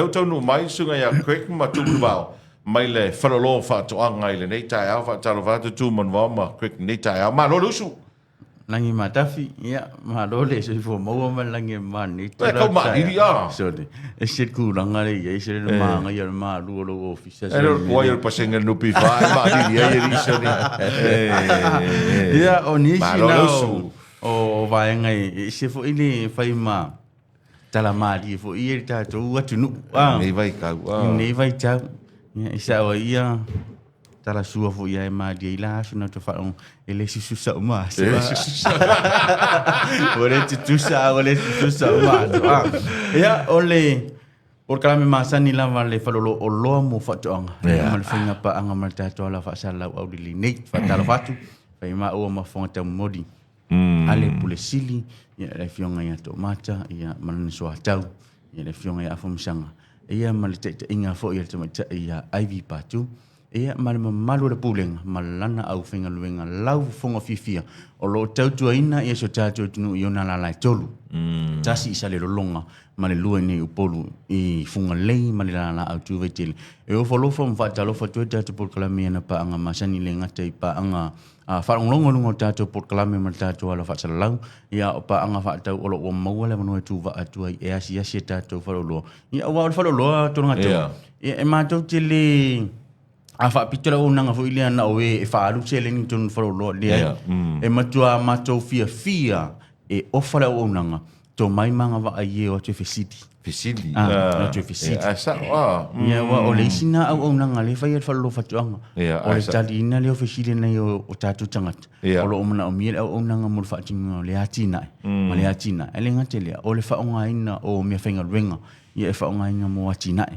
Eu tonu mai sunga ya kwek ma tu bao. Mai le falolo fa to anga ile nei tai au fa talo fa tu man va ma kwek nei tai au ma lo lusu. Langi matafi ya ma lo le so fo mo ma langi ma ni Te ko ma di ya. so de e sit ku langa le ye se le ma nga ya ma lu lo office E lo wa yo pasenga no pi fa ma di ya ye so ni. Ya o ni si na o va ngai se fo ile fai ma tala ma di fo i ta to atu nu Nei vai ka. Nei vai ta isa o ia tala sua fo ia ma di la so na to fa on ele si susa ma ore tu sa ma ya ole por kala me masa ni la vale fa lo o lo mo fa to anga mal finga pa anga mal ta to la fa sala au di nei fa tala fatu fa ma o ma fonta modi ale pule sili ya le fionga ya tomata ya man so atau ya le fionga ya fomsanga ia mal te inga fo ya tomata ya ivy patu ia mal malu le pulenga malana au finga luenga lau fonga fifia o lo tautu ina ia so tatu tunu iona la la tolu tasi sale lo longa male lua ni upolu i funga lei male la au tu vetil e o folo fom fa talo fa tu tatu por kala me na pa anga masani le ngata i pa anga fa longo longo tatu por kala me mal tatu ala fa salau ia o pa anga fa tau o lo o mau le mano tu va atu ai e asi asi tatu fa lo ia wa fa lo to ngata e ma to tele afa pitola una nga fo ile na oe e fa alu tele ni ton fo lo le e matua mato fia e ofala una nga to mai manga va ai o te fesiti te fesiti Asa ya wa o le sina au una nga le fa ia fa lo fa tuanga o le tali ina le ofisile na yo o tatu tangat o lo omana o miel au una nga mo fa tinga le atina ma le atina ele nga tele o le fa nga ina o me fa nga renga ia e fa nga ina mo atina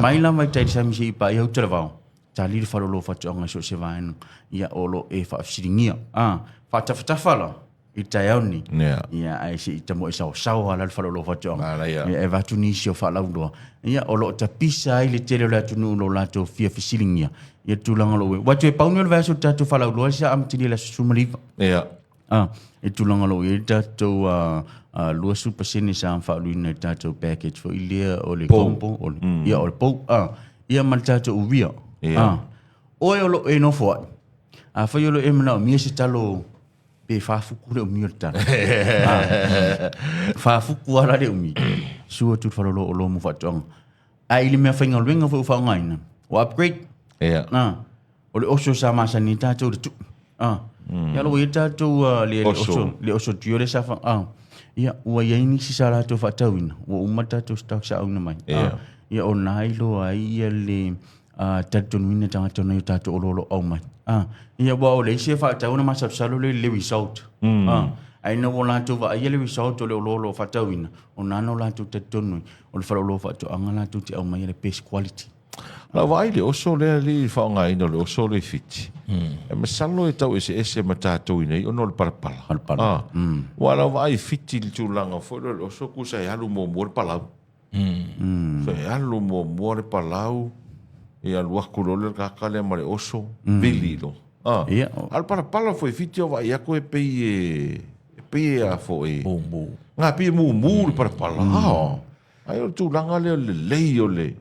mai la mai tai sa mi si pa ia utrava tali le falo lo fa tonga so se vaen ia olo e fa siringia fa tafala i taioni ia ai si tamo sa ala falo lo fa tonga ia e va tunisio fa la ndo ia olo tapisa i le tele la tunu lo la to fia siringia ia tulanga lo wa te paunu le va so tatu fa la lo sa am tili la sumaliva ia e tulanga lo ia tatu lua super sini sa fa luina tatu package fo ilia o le combo ia o le po ia mal tatu uvia oe o lo e no fo fa yo lo e mana mi se talo pe fa fuku le mi ta fa fuku ala le mi su tu fa lo mo fa tong ai le me fa ngal wenga fo fa ngaina o upgrade o le oso sa ma sanita tu ya lo ita tu le oso tu le sa fa ya o ye ni si sala to fa tawina o umata to stock sa una mai ya o nailo ai le tatu mina tanga tona yo tatu ololo au mai ia wa ole se fa ta una masa salo le result ai no wala to va ia le result le ololo fa ta wina ona no la to tatu no o le fa lo fa to anga la to te au mai le best quality la vai le oso le li fa nga ino le oso le fit e ma salo e tau ese ma tatu ina o no le parpala wala vai fit il tu langa fo le oso ku sa alu mo mo palau so alu mo mo palau ia lua kulole ka le mare oso vililo al para foi fitio vai a ko e pe a foi nga pe mu para pala ai o tu langa le le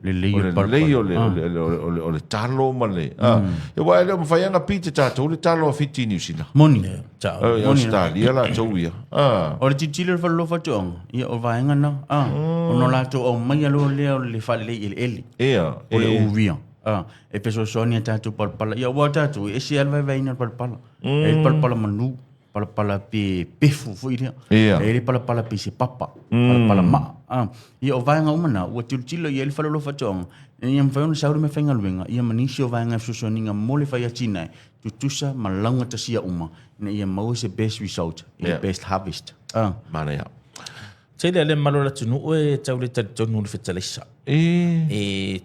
talo male e vai le fai nga pite tato le talo fiti ni sina moni ciao Australia la tauia o le titile fa lo fa tong ia o vai nga na o no la to o mai le fa le ele o le uvia e peso sonia tatu palpala ia wa tatu e si alva vai na palpala e palpala manu palpala pe fu ia e le palpala pe se papa palpala ma ia o vai nga umana o tiltilo ia le fa lo fa tong ia me fa un sauru me fenga luenga ia manisio vai nga sosoninga mole fa ia china tutusa malanga tasia uma na ia mau se best result best harvest mana ya Tele le malo la tunu e tau le tunu le fetalisa.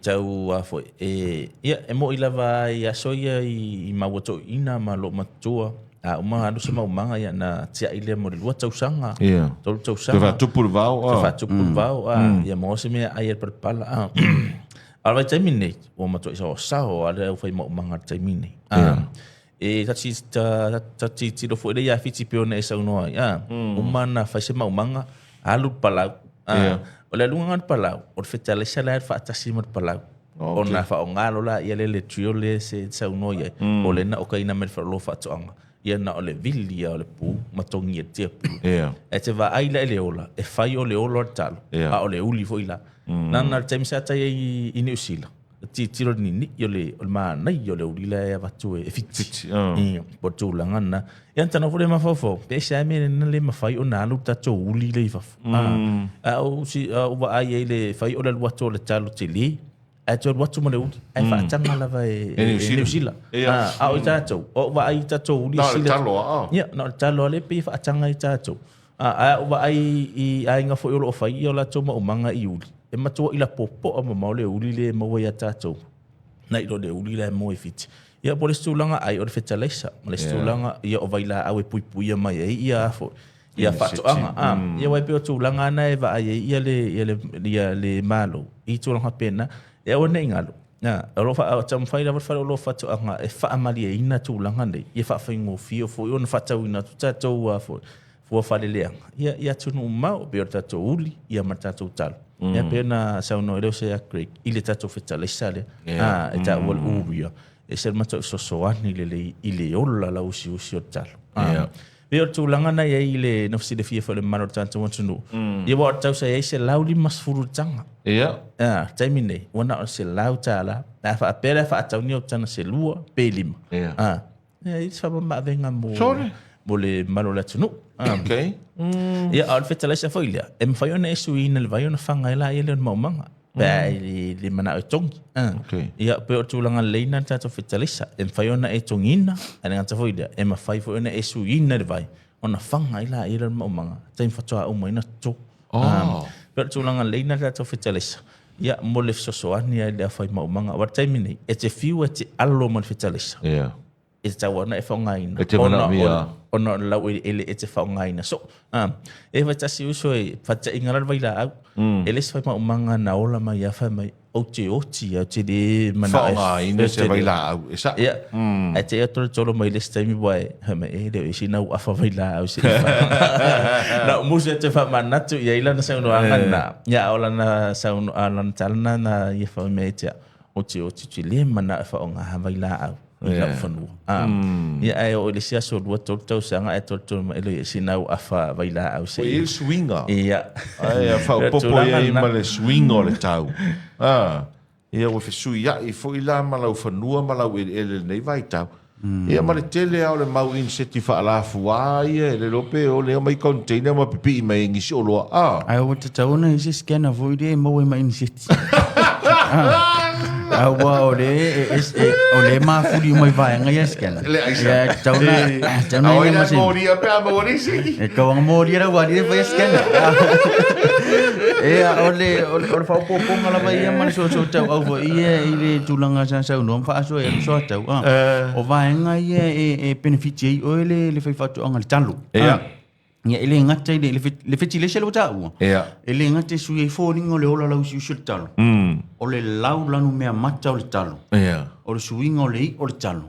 Tau a foi. Ia e mo ila va ia soia I mawoto ina malo matua. Uma anu se maumanga ia na tia ile mo le lua tau sanga. Tau tau sanga. Te va tupur vau. Te va tupur vau. Ia mo se me ai per pala. Alva taimine o matua isa o sao ale o fai maumanga taimine. Tati tiro foi le ia fiti peona esa unoa. Uma na fai se maumanga. Alu palau O le lunga ngal palau, o fetale sala fa atasi mat palau. O na fa ngalo la ia le trio le se sa no ye. O le na o kaina me fa lo fa toanga. Ia na o le vili o le pu, matongi e tia pu. E te va aila le ola, e fai o le ola talo. A o le uli fo ila. Nana time sa ta i New Zealand. Ti tiro ni yo le ma na yo le uli la va tu e fiti. Po tu la ngana. Ia tana fo le mafofo. Pe sa me na le mafai o na lu ta tu uli le fa. A o si o va ai le fai o le wato le talo te li. A tu watu mo le uli. Ai fa tanga la va e New Zealand. A o ta tu. O va ai ta tu uli si le talo. Ia no talo le pe fa tanga i ta tu. A o va ai ai nga fo o lo fai o la tu mo manga i uli. E matua ila popo a mamau le uli le maua ia tātou. Nai lo le uli le mo e fiti. Ia po le stulanga ai o le fetaleisa. Ma le stulanga ia o vaila au e pui pui mai e ia afo. Ia whatoanga. Ia wai peo tūlanga ana e va ai ia le malo. I tūlanga pena. Ia o nei ngalo. A lo fa tam faila va lo whatoanga e whaamali e ina tūlanga nei. Ia whawhaingo fio fo i ona whatau ina tu tātou afo. Fua whaleleanga. Ia tunu mau peo tātou uli. Ia ma tātou talo. Ia pena sauno e leo se a Greek. Ile tato fetaleisa le. E ta wal uria. E se mato sosoani le ile ola la usi o talo. Ia tūlanga na ia ile nofsi de fia fale maro tātou watunu. Ia wa tau sa ia se lauli masfuru tanga. Ia. Taimi nei. Wana o se lau tala. Na fa apere fa atau ni o tana se lua pe lima. Ia. Ia isa ma venga mo. Sorry. Mo le maro la tunu. Okay. Ia al fetaleisa foi ia. E mfai ona esu ina le vai ona whanga ila ia le maumanga. Pea le mana o tongi. Ia pe o tūlanga leina tato fetaleisa. E mfai ona e tongina. Ane ngata foi ia. E mawhai foi ona esu ina le vai. Ona whanga ila ia le maumanga. Taim whatoa uma ina tō. Pe o tūlanga leina tato fetaleisa. Ia mo le sosoani ai le awhai maumanga. Wa taimi nei. E te fiu e te alo man fetaleisa. Ia. E te tawana e whaungaina. E te mana mia. Ona lau ele e te whaungaina. So, e vai tasi uso e whata ingarar vai la au. E les whai maumanga na ola mai a whai mai o te oti au te de mana e. Whaungaina se vai la au. Esa. Ia. E te atoro tolo mai les taimi wai. Hama e leo e si nau awha vai la au se. Na musu e te wha manatu ia ilana sauno angana. Ia ola na sauno alana talana na ia whai mei te o te oti te le mana e whaunga vai la au. Ia whanua. Ia ai o le sia so lua tau sanga e tau ma elo i sinau afa vaila au se. O il swinga. Ia. Ai a whau popo ia i ma le swinga o le tau. Ia o whisui ia i fo i la malau whanua malau ele nei vai tau. Ia ma le tele au le mau in seti whaalafu ia le lope o le mai container ma pipi i mai ngisi o loa. Ai o te tauna i se scanner vo i le mau i mai in seti. Awa o le mafuri mai vai nga yesken. Ya tauna o ina mori a pe mori si. E ka wang mori ra wa di vai yesken. E o fa popo ngala vai ia man so tau au i le tulanga sa no fa so e so tau. O vai nga e benefit o le fai fatu ngal talu. Ia ele ngata le fetile selo tau. Ele ngata su e foringo le ola lau su talo. O le lau lanu mea mata o le talo. O le suinga o le talo.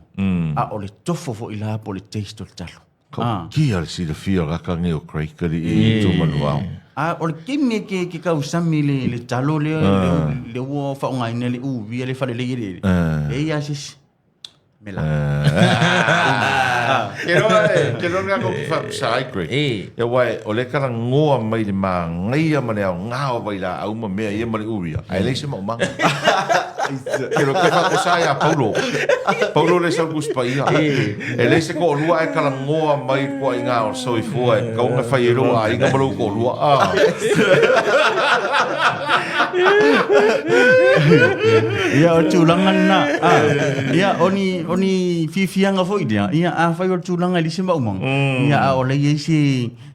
A o le tofo fo ila po le taste o le talo. Ki al si le fia raka nge o Craig i tu manuau. O le kimi ke kau sami le talo le ua whaonga ina le uvi le whare le ire. E ia sis. Mela. Ke no nga ko sa Craig. Ya wai o le kara ngoa mai le ma ngai ma le ngā o vai la au ma mea ia ma le uvi. Ai le se ma manga. Ke lo ke fa ko sa ya Paulo le sa kuspa ia. E le se ko lua e kala ngoa mai ko i ngā o soi fua e ka unga whai ero a inga malu ko lua. Ia o tūlanga na. Ia oni fifianga foi dia. Ia a whai o tūlanga li se maumang. Ia a o le i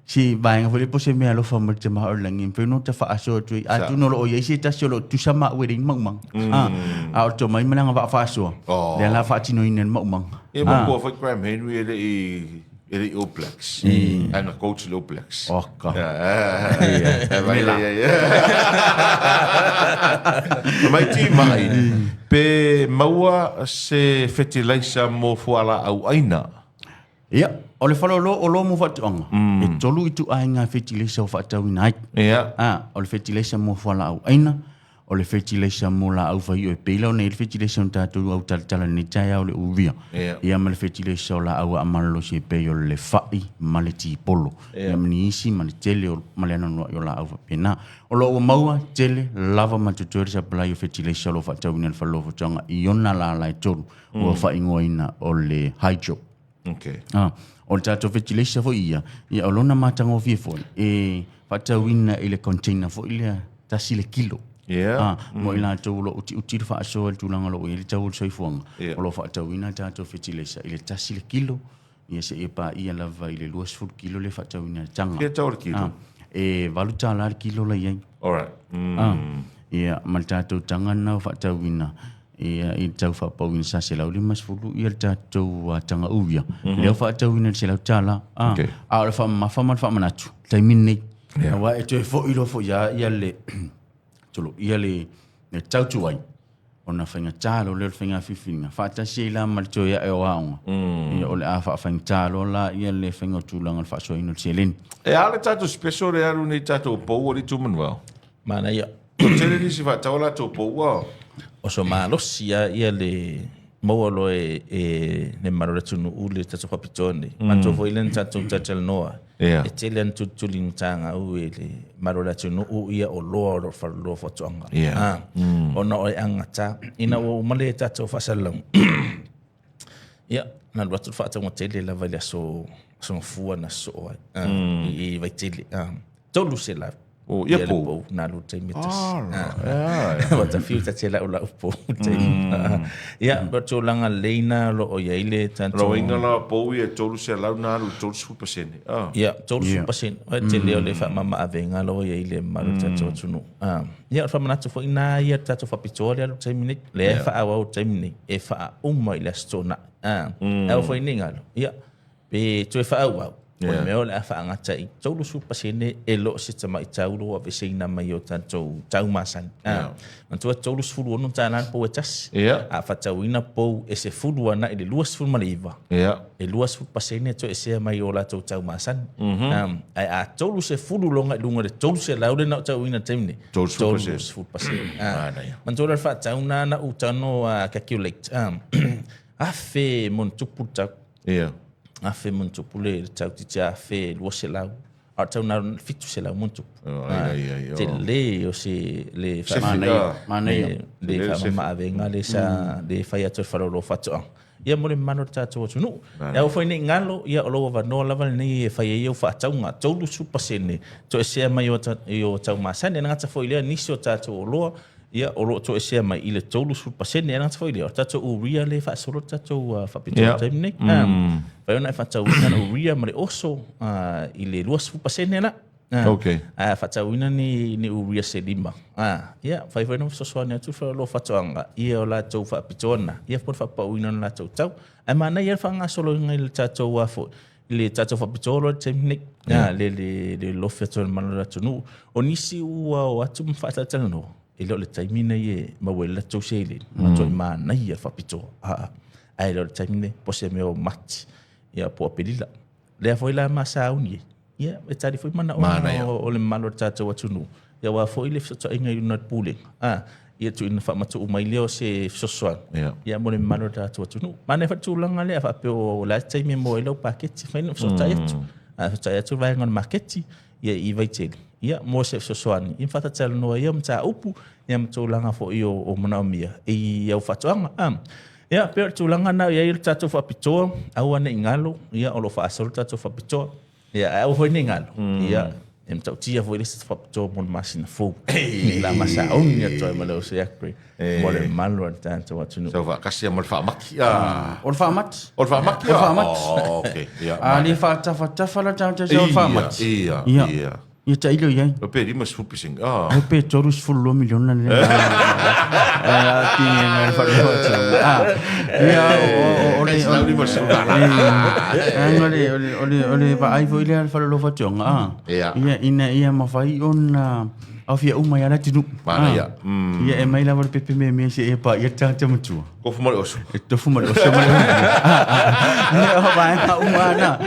si bainga fo le pose mea lo fa marte ma o langi. Pe no te fa aso tu. A tu no lo o i si ta se lo tu sama wedding maumang. A o to mai malanga va fa aso. Le la fa tino inen maumang. E mo ko fa Graham Henry ele All Blacks. Anga coach All Blacks. Oka. Mai ti mai. Pe maua se fertilizer mo fuala au aina. Ia. o le falolo o lo mo fatuanga e tolu itu ainga fertilizer o fatawina ai o le fertilizer mo fala au aina o le fertilizer mo la au vai o pela o le fertilizer tatu au tala ni taya o le uvia ia ma le fertilizer la au amalo se pe o le fai ma le ti polo ia mani isi ma le tele o ma le no o la au pena o lo maua tele lava ma tutori sa play o fertilizer lo fatawina le falo fotanga iona la tolu o fai ngoina o le hydro o tato fertilizer fo ia o lona matango fie fo e fatawina ile container fo ile tasi le kilo mo ila to lo uti fa so tu langa lo ile tau so ifuanga o lo fatawina tato fertilizer ile tasi le kilo ia se e pa ia lava ile luas fo kilo le fatawina tanga ke tau kilo e valuta la kilo la ia alright ia mal tato tanga na fatawina ia i tau fa pawin sa se lau limas fulu ia tatou tanga uia leo fa tau ina se lau tala a fa ma fa manatu taimini wa e to fo ilo fo ia le tolo ia le tau tuai ona fanga talo le fanga fifinga fa ta se la mal to ia e waunga ia ole a fa fanga talo la ia le fanga tulanga fa so ino selen e ale tatou special e alu ni tatou po ori tu manwa mana ia tele ni se fa taula to po wa o so malosi ia le maualo le marora tunu ule tato papitone mato foi len tato tatel noa e tele an tutuling tanga u le marora tunu u ia o loa for lo fotonga ona o angata ina o male tato fasalang ia na watu fata mo tele la valia so fua na so i vai tele tolu se la ia po na lu te mitas what a few tatela o la po ia but langa leina lo o ile tanto lo inga la po ia tolu se la na lu tolu 2% ia tolu 2% te leo le fa mama avenga lo ile malu tanto tunu ia fa manatu fo ina ia tanto fa pitoria lu te minute le fa awa te minute e fa uma ile stona e fo ininga lo ia pe tu fa awa o me ole fa ngata i tolu super sene e lo sistema i tau o vese ina mai o tanto tau masan man tu tolu fulu ono tana po etas a fa tau ina po ese fulu ana ile luas fulu maliva e luas fulu pasene to ese mai o la tau masan ai a tolu se fulu longa lunga de tolu se laude na tau ina temne tolu fulu pasene man tu fa tau na u tano calculate a fe mon tuputa a fe muito pule tau titia fe luose lau a tau na fitu se lau muito te le o se le manei le fa ma avenga le sa le fa ya to faro lo fatu ia mo le mano tatu tunu ia o foi ni ngalo ia o lo va no lava ni fa ia fa tau nga tolu super sene to se mai o tau masane nga ta foi le ni so tatu lo ia o lo to se mai ile tolu super sene nga ta foi le tatu uria le fa solo tatu fa pito temne fa ona fa tau na uria mare oso ile luas super sene na fa tau ni uria se lima ia fa no so so na tu fa lo fa tanga ia o la tau fa pitona ia por fa pa uina na tau ai mana ia fa nga solo ngai tatu wa fo le tatu fa pitolo temne le lo feton manora tunu onisi o atu fa tatu no ele le taimina ye mawela to sele ma to mana ia fa pito ai le taimine pose me o mat ia po pelila le foi la masa uni ia e tari foi mana o le malo tata watunu ia wa foi le so inga unat pule ia tu ina fa matu mai leo se soswan ia mo le malo tata watunu mana fa tu langa le fa pe o la taimi mo ele paket fa no so taitu so taitu vai ngon market ia i vai tele ia mo se soswan in fa tata no ia mta upu ia mtu langa fo io o mona mia e ia fa tuanga ia pe tu langa na ia il tatu fa pito au ana ingalo ia o lo fa asol tatu fa pito ia au ho ingalo ia em tau tia foi list fa pito mon masina fo la masa on ia to malo se akre mo le malo tanto watunu so va kasi mo fa maki o fa mat okay ia ali fa ta la tanto so fa mat ia ia ta ilo ia o pe rimas fupising ai pe torus fullo miliona ne tinha me fa ia ole ba ai foi le fa lo fa tonga ia ina ia ma fai on au fia uma ya la tinu. Mana ya. Ia e mai lava le pepe me se e pa ia tata matua. Ko fuma le oso. E tofu ma le oso ma le ne o vaenga uma na.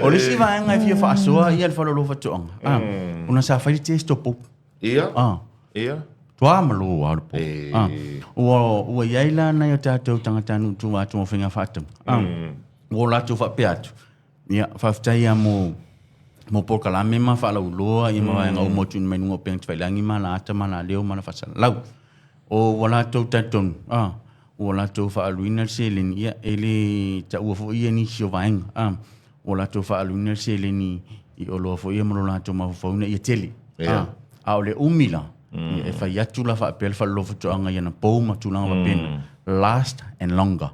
O le si vaenga fia fa soa ia le falolo fa toanga. Una sa fa te stopo. Ia. Ia. Tua malo au po. O ia ila na ia tata tangata nu tu atu mo finga fa tam. O la tu fa peatu. Ia fa ftai mo por kala me ma fa loa I ma nga mo tun me ngo peng tfailangi ma la ata ma la leo ma na fa sa lau o wala to taton wala to fa aluina selen ia ele ta u fo ia ni sio vaeng wala to fa aluina selen ni I o lo fo ia mo la to ma fo na ia tele a ole umila e fa ia tu la fa pel fa lo fo to anga ia na po ma tu la va pen last and longer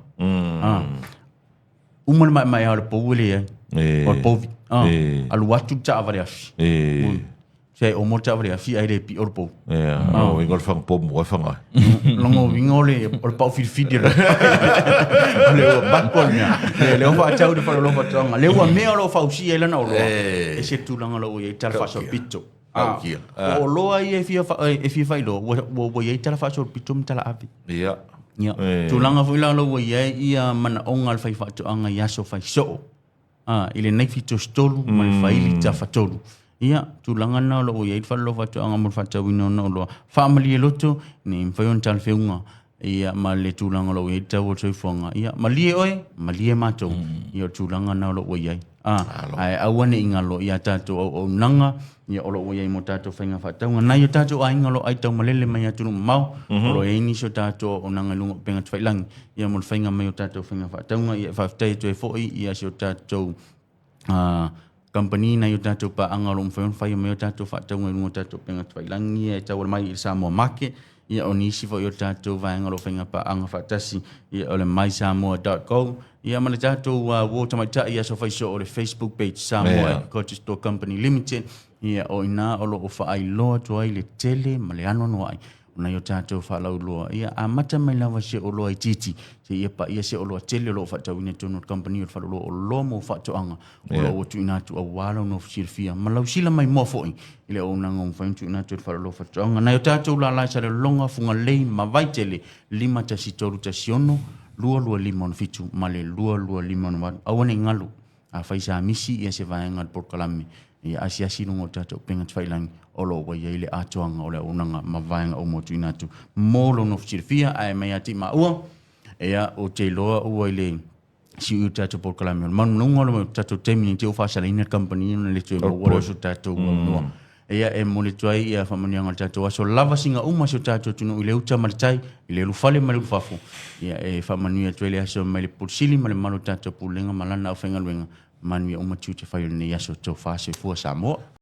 umal mai au po le o po alu watu ta avariafi sei o morta avariafi ai le pi orpo no ingol fang pom mo fanga longo vingole o pa fil le bakol nya le o fa tau de fa lo fa tonga le wa me o fa usi ele na o lo e se tu langa lo e tal fa so pito o lo ai e fia lo wo ye tal fa so pito mtala api ya tu langa fu la lo wo ye ia mana ongal fa fa to anga ya so fa so ile nei fito stolu mai faili ta fatolu ia tulanga na lo ia fa lo fatu anga mo fatu wino no lo family loto ni mfayon tal feunga ia male tulanga lo ia ta wo toi fonga ia malie malie mato ia tulanga na lo ia ai awane inga lo ia tato o nanga ia lo ia mo tato fenga fatu na ia tato ai inga lo ai tau malele mai atu mau lo ia ni so tato o nanga lungo penga tfailang ia mo fenga mai tato fenga fatu ia fa tai to fo ia so tato company na yo tato pa angalo mfon fa yo tato fa tato ngo tato penga tfailang ia taw mai sa mo market ia onisi fo yo tato va angalo fenga pa anga fatasi ia ole mai samoa.com ia mana tato wo tamata ia so fa so ole Facebook page Samoa Coach Store Company Limited ia o ina o lo fa ai lo to ai le tele male ano no ai una yo tato fa la lo ia amata mai lava se o lo ai titi se ia pa ia se o lo tele lo fa tawine to no company o fa lo mo fa to anga o tu ina tu awala no sirfia malau sila mai mo fo ile o na ngom fa tu ina tu fa lo fa to anga na yo tato la sa longa funga lei ma vai tele lima ta sitoru ta siono lua limon fitu male lua limon wa awane ngalu a faisa misi ia se va ngal por kalame ia asia sino tato penga tfailang olo wa ile atoanga ole unanga mavaenga o motu inatu molo no sirfia ai mai ati ma ua ia o te loa ua ile si u tato por kalame man ngolo tato temini te o fa sala ina company no le tuo wo so tato no ia e mole tuai ia fa manianga tato so lava singa uma so tato tunu ile uta martai ile lu fale mal fafu ia e fa mania tuai le so mal pulsili mal malo tato pulenga malana ofenga luenga manu uma tu te fa ile ya so to fa se fu Samoa